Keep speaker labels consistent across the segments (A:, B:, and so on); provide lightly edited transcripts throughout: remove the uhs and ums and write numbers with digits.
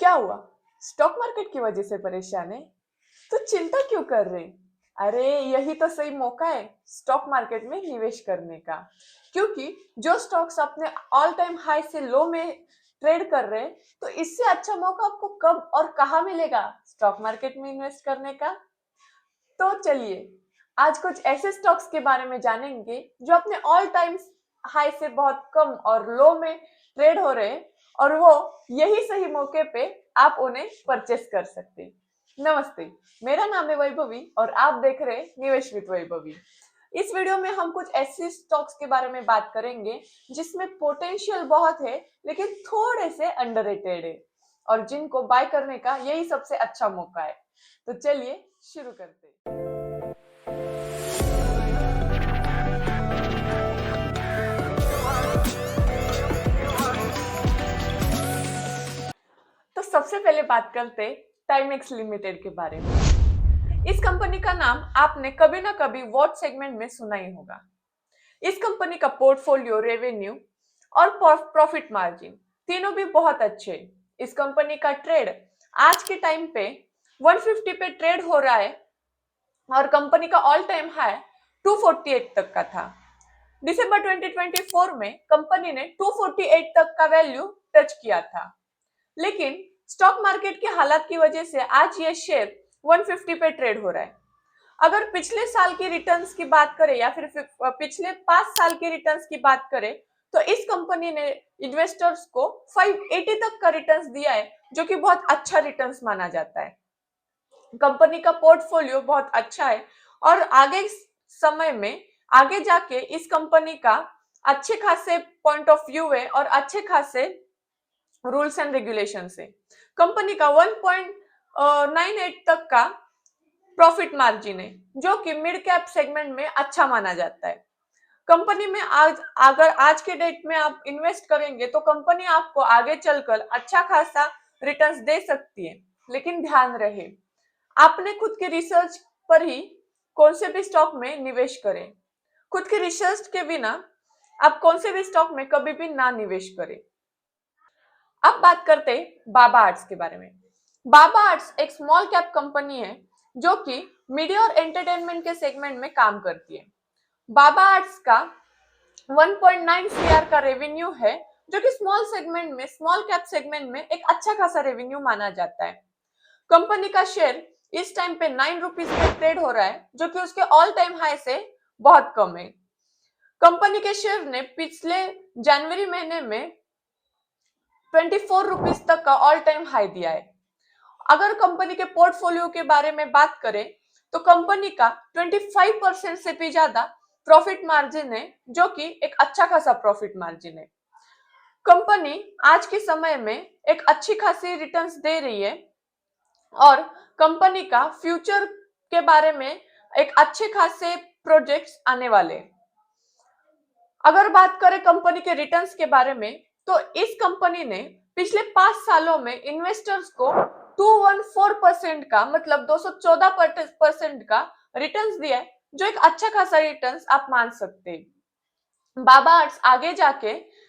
A: क्या हुआ? Stock market की वजह से परेशान है? तो चिंता क्यों कर रहे? अरे यही तो सही मौका है स्टॉक मार्केट में निवेश करने का। क्योंकि जो स्टॉक्स अपने ऑल टाइम हाई से लो में ट्रेड कर रहे हैं, तो इससे अच्छा मौका आपको कब और कहाँ मिलेगा स्टॉक मार्केट में इन्वेस्ट करने का। तो चलिए आज कुछ ऐसे स्टॉक्स के बारे में जानेंगे जो अपने ऑल टाइम हाई से बहुत कम और लो में ट्रेड हो रहे हैं, और वो यही सही मौके पे आप उन्हें परचेस कर सकते हैं। नमस्ते, मेरा नाम है वैभवी और आप देख रहे हैं निवेश विद वैभवी। इस वीडियो में हम कुछ ऐसे स्टॉक्स के बारे में बात करेंगे जिसमें पोटेंशियल बहुत है लेकिन थोड़े से अंडररेटेड है, और जिनको बाय करने का यही सबसे अच्छा मौका है। तो चलिए शुरू करते हैं। तो सबसे पहले बात करते टाइमेक्स लिमिटेड के बारे में। इस कंपनी का नाम आपने कभी ना कभी वॉच सेगमेंट में सुना ही होगा। इस कंपनी का पोर्टफोलियो, रेवेन्यू और प्रॉफिट मार्जिन तीनों भी बहुत अच्छे। इस कंपनी का ट्रेड आज के टाइम पे 150 पे ट्रेड हो रहा है और कंपनी का ऑल टाइम हाई 248 तक का था। दिसंबर 2024 में कंपनी ने 248 तक का वैल्यू टच किया था, लेकिन स्टॉक मार्केट की हालत की वजह से आज ये शेयर 150 पे ट्रेड हो रहा है। अगर पिछले साल की रिटर्न्स की बात करें या फिर पिछले 5 साल की रिटर्न्स की बात करें, तो इस कंपनी ने इन्वेस्टर्स को 580 तक का रिटर्न्स दिया है, जो कि बहुत अच्छा रिटर्न्स माना जाता है। कंपनी का पोर्टफोलियो बहुत अच्छा है और आगे समय में आगे जाके इस कंपनी का अच्छे खासे पॉइंट ऑफ व्यू है और अच्छे खासे रूल्स एंड रेगुलेशन है। कंपनी का 1.98 तक का प्रॉफिट मार्जिन है, जो कि मिड कैप सेगमेंट में अच्छा माना जाता है। कंपनी में अगर आज के डेट में आप इन्वेस्ट करेंगे तो कंपनी आपको आगे चलकर अच्छा खासा रिटर्न्स दे सकती है, लेकिन ध्यान रहे आपने खुद के रिसर्च पर ही कौन से भी स्टॉक में निवेश करें। खुद के रिसर्च के बिना आप कौन से भी स्टॉक में कभी भी ना निवेश करें। अब बात करते हैं बाबा आर्ट्स के बारे में। बाबा आर्ट्स एक स्मॉल कैप कंपनी है जो कि मीडिया और एंटरटेनमेंट के सेगमेंट में काम करती है। बाबा आर्ट्स का 1.9 सीआर का रेवेन्यू है, जो कि स्मॉल कैप सेगमेंट में एक अच्छा खासा रेवेन्यू माना जाता है। कंपनी का शेयर इस टाइम पे 9 रुपीज पे ट्रेड हो रहा है, जो कि उसके ऑल टाइम हाई से बहुत कम है। कंपनी के शेयर ने पिछले जनवरी महीने में 24 रुपीज तक का ऑल टाइम हाई दिया है। अगर कंपनी के पोर्टफोलियो के बारे में बात करें तो कंपनी का 25% से भी ज्यादा प्रॉफिट मार्जिन है, जो कि एक अच्छा खासा प्रॉफिट मार्जिन है। कंपनी आज के समय में एक अच्छी खासी रिटर्न्स दे रही है और कंपनी का फ्यूचर के बारे में एक अच्छे खासे प्रोजेक्ट्स आने वाले। अगर बात करें कंपनी के रिटर्न्स के बारे में, तो इस कंपनी ने पिछले 5 सालों में इन्वेस्टर्स को 214% का मतलब 214% का रिटर्न्स दिया है, जो एक अच्छा खासा रिटर्न्स आप मान सकते हैं। बाबा आर्ट्स आगे जाके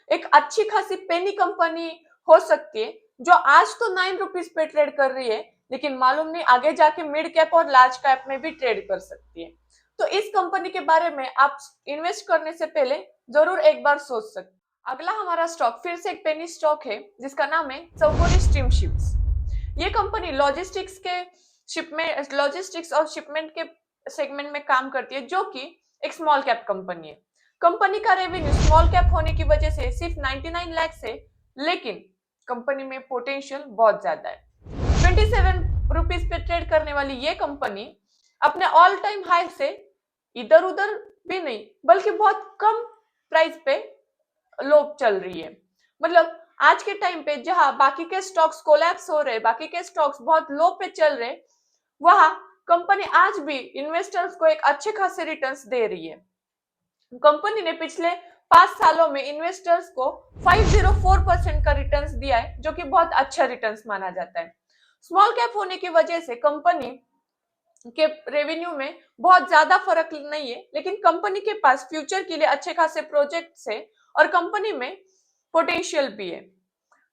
A: एक अच्छी खासी पेनी कंपनी हो सकती है, जो आज तो 9 रुपीज पे ट्रेड कर रही है, लेकिन मालूम नहीं आगे जाके मिड कैप और लार्ज कैप में भी ट्रेड कर सकती है। तो इस कंपनी के बारे में आप इन्वेस्ट करने से पहले जरूर एक बार सोच सकते। अगला हमारा स्टॉक फिर से एक पेनी स्टॉक है जिसका नाम है चौगोरी स्ट्रीम शिप्स। ये कंपनी लॉजिस्टिक्स और शिपमेंट के सेगमेंट में काम करती है, जो कि एक स्मॉल कैप कंपनी है। कंपनी का रेवेन्यू स्मॉल कैप होने की वजह से सिर्फ 99 लाख है, लेकिन कंपनी में पोटेंशियल बहुत ज्यादा है। 27 रुपीज पे ट्रेड करने वाली ये कंपनी अपने ऑल टाइम हाई से इधर उधर भी नहीं बल्कि बहुत कम प्राइस पे लो चल रही है। मतलब आज के टाइम पे जहां बाकी के स्टॉक्स कोलैप्स हो रहे, बाकी के स्टॉक्स बहुत लो पे चल रहे, वहां कंपनी आज भी इन्वेस्टर्स को एक अच्छे खासे रिटर्न्स दे रही है। कंपनी ने पिछले 5 सालों में इन्वेस्टर्स को 504% का रिटर्न्स दिया है, जो कि बहुत अच्छा रिटर्न्स माना जाता है। स्मॉल कैप होने की वजह से कंपनी के रेवेन्यू में बहुत ज्यादा फर्क नहीं है, लेकिन कंपनी के पास फ्यूचर के लिए अच्छे खासे प्रोजेक्ट्स है और कंपनी में पोटेंशियल भी है।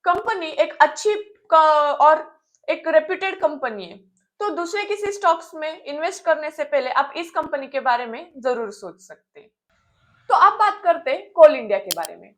A: कंपनी एक अच्छी और एक रेप्यूटेड कंपनी है, तो दूसरे किसी स्टॉक्स में इन्वेस्ट करने से पहले आप इस कंपनी के बारे में जरूर सोच सकते हैं। तो अब बात करते हैं कोल इंडिया के बारे में।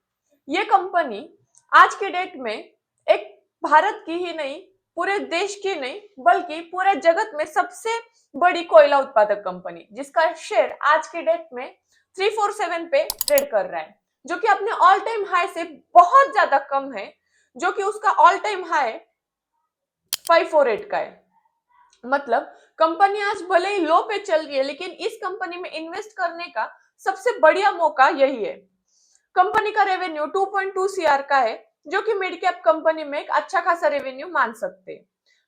A: ये कंपनी आज के डेट में एक भारत की ही नहीं, पूरे देश की नहीं, बल्कि पूरे जगत में सबसे बड़ी कोयला उत्पादक कंपनी, जिसका शेयर आज के डेट में 347 पे ट्रेड कर रहा है, जो कि अपने ऑल टाइम हाई से बहुत ज्यादा कम है, जो कि उसका ऑल टाइम हाई 548 का है। मतलब कंपनी आज भले ही लो पे चल रही है, लेकिन इस कंपनी में इन्वेस्ट करने का सबसे बढ़िया मौका यही है। कंपनी का रेवेन्यू 2.2 सीआर का है, जो कि मिड कैप कंपनी में एक अच्छा खासा रेवेन्यू मान सकते हैं।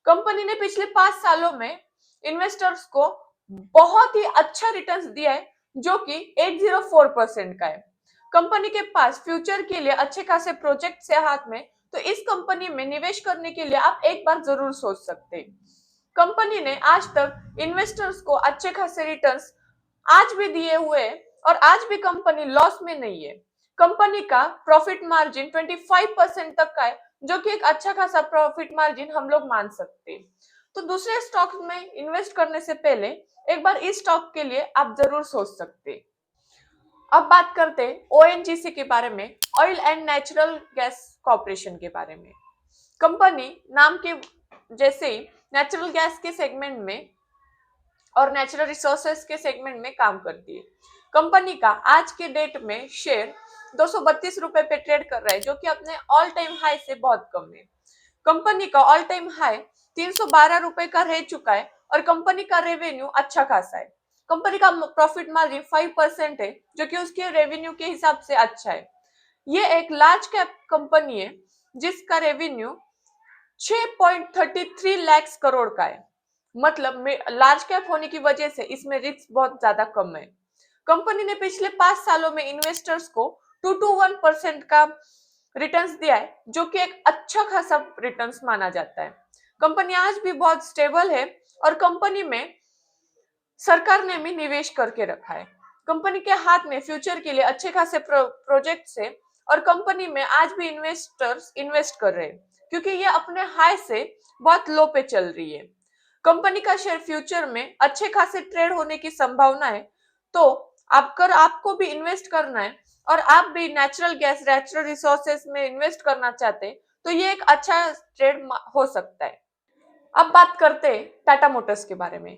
A: कंपनी ने पिछले 5 सालों में इन्वेस्टर्स को बहुत ही अच्छा रिटर्न्स दिया है, जो कि 804% का है। कंपनी के पास फ्यूचर के लिए अच्छे खासे प्रोजेक्ट है हाथ में, तो इस कंपनी में निवेश करने के लिए आप एक बार जरूर सोच सकते हैं। कंपनी ने आज तक इन्वेस्टर्स को अच्छे खासे रिटर्न्स आज भी दिए हुए हैं और आज भी कंपनी लॉस में नहीं है। कंपनी का प्रॉफिट मार्जिन 25% तक का है, जो कि एक अच्छा खासा प्रॉफिट मार्जिन हम लोग मान सकते हैं। तो दूसरे स्टॉक में इन्वेस्ट करने से पहले एक बार इस स्टॉक के लिए आप जरूर सोच सकते हैं। अब बात करते हैं ओएनजीसी के बारे में, oil and natural gas corporation के बारे में। कंपनी नाम के जैसे ही नेचुरल गैस के सेगमेंट में और नेचुरल रिसोर्सेस के सेगमेंट में काम करती है। कंपनी का आज के डेट में शेयर 232 रुपए पे ट्रेड कर रहा है, जो कि अपने ऑल टाइम हाई से बहुत कम है। कंपनी का ऑल टाइम हाई 312 रुपए का रह चुका है और कंपनी का रेवेन्यू अच्छा खासा है। कंपनी का प्रॉफिट मार्जिन 5% है, जो कि उसके रेवेन्यू के हिसाब से अच्छा है। ये एक लार्ज कैप कंपनी है, जिसका रेवेन्यू 6.33 लाख करोड़ का है। मतलब लार्ज कैप होने की वजह से इसमें रिस्क बहुत ज्यादा कम है। कंपनी ने पिछले 5 सालों में इन्वेस्टर्स को 2 to 1% का रिटर्न्स दिया है, जो कि एक अच्छा खासा रिटर्न्स माना जाता है। कंपनी आज भी बहुत स्टेबल है और कंपनी में सरकार ने भी निवेश करके रखा है। कंपनी के हाथ में फ्यूचर के लिए अच्छे खासे प्रोजेक्ट्स है और कंपनी में आज भी इन्वेस्टर्स इन्वेस्ट कर रहे हैं, क्योंकि ये अपने हाई से बहुत लो पे चल रही है। कंपनी का शेयर फ्यूचर में अच्छे खासे ट्रेड होने की संभावना है। तो आपको भी इन्वेस्ट करना है और आप भी नेचुरल गैस, नेचुरल रिसोर्सेस में इन्वेस्ट करना चाहते हैं, तो ये एक अच्छा ट्रेड हो सकता है। अब बात करते हैं टाटा मोटर्स के बारे में।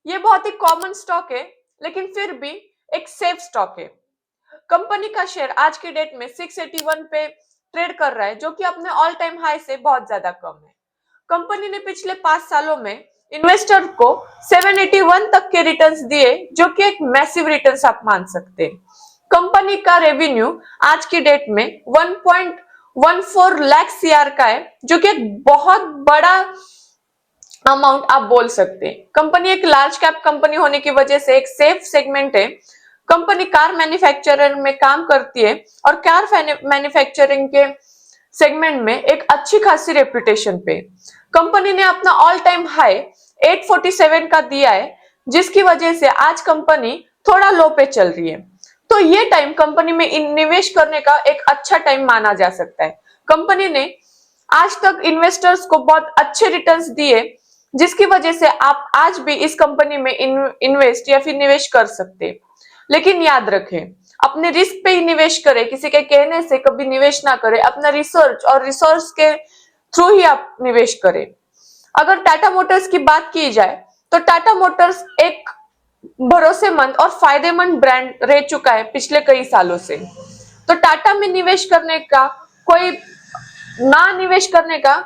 A: ये बहुत ही कॉमन स्टॉक है, लेकिन फिर भी एक सेफ स्टॉक है। कंपनी का शेयर आज के डेट में 681 पे ट्रेड कर रहा है, जो कि अपने ऑल टाइम हाई से बहुत ज्यादा कम है। कंपनी ने पिछले 5 सालों में इन्वेस्टर को 781 तक के रिटर्न्स दिए, जो कि एक मैसिव रिटर्न्स आप मान सकते हैं। कंपनी का रेवेन्यू आज की डेट में 1.14 लाख सीआर का है, जो कि एक बहुत बड़ा अमाउंट आप बोल सकते हैं। कंपनी एक लार्ज कैप कंपनी होने की वजह से एक सेफ सेगमेंट है। कंपनी कार मैन्युफैक्चरर में काम करती है और कार मैन्युफैक्चरिंग के सेगमेंट में एक अच्छी खासी रेपुटेशन पे। कंपनी ने अपना ऑल टाइम हाई 847 का दिया है, जिसकी वजह से आज कंपनी थोड़ा लो पे चल रही है। तो ये टाइम कंपनी में निवेश करने का एक अच्छा टाइम माना जा सकता है। कंपनी ने आज तक इन्वेस्टर्स को बहुत अच्छे रिटर्न्स दिए, जिसकी वजह से आप आज भी इस कंपनी में इन्वेस्ट या फिर निवेश कर सकते हैं। लेकिन याद रखें, अपने रिस्क पे ही निवेश करें, किसी के कहने से कभी निवेश ना करें। अपना रिसर्च और रिसोर्स के थ्रू ही आप निवेश करें। अगर टाटा मोटर्स की बात की जाए, तो टाटा मोटर्स एक भरोसेमंद और फायदेमंद ब्रांड रह चुका है पिछले कई सालों से। तो टाटा में निवेश करने का ना निवेश करने का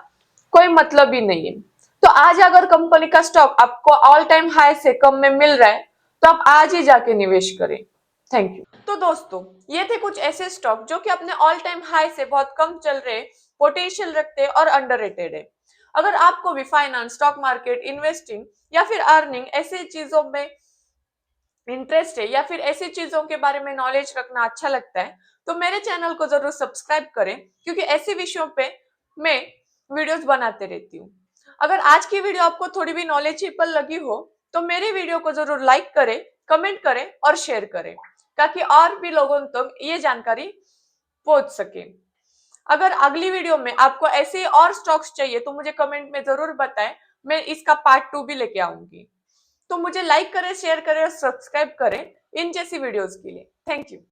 A: कोई मतलब ही नहीं है। तो आज अगर कंपनी का स्टॉक आपको ऑल टाइम हाई से कम में मिल रहा है, तो आप आज ही जाके निवेश करें। Thank you. तो दोस्तों, ये थे कुछ ऐसे स्टॉक जो कि अपने ऑल टाइम हाई से बहुत कम चल रहे, पोटेंशियल रखते और अंडररेटेड है। अगर आपको भी फाइनेंस, स्टॉक मार्केट, इन्वेस्टिंग या फिर अर्निंग ऐसी चीजों में इंटरेस्ट है, या फिर ऐसी चीजों के बारे में नॉलेज रखना अच्छा लगता है, तो मेरे चैनल को जरूर सब्सक्राइब करें, क्योंकि ऐसे विषयों पे मैं वीडियोस बनाते रहती हूँ। अगर आज की वीडियो आपको थोड़ी भी नॉलेजेबल लगी हो, तो मेरे वीडियो को जरूर लाइक करें, कमेंट करें और शेयर करें, ताकि और भी लोगों तक ये जानकारी पहुंच सके। अगर अगली वीडियो में आपको ऐसे और स्टॉक्स चाहिए तो मुझे कमेंट में जरूर बताएं, मैं इसका पार्ट 2 भी लेके आऊंगी। तो मुझे लाइक करें, शेयर करें और सब्सक्राइब करें इन जैसी वीडियोस के लिए। Thank you.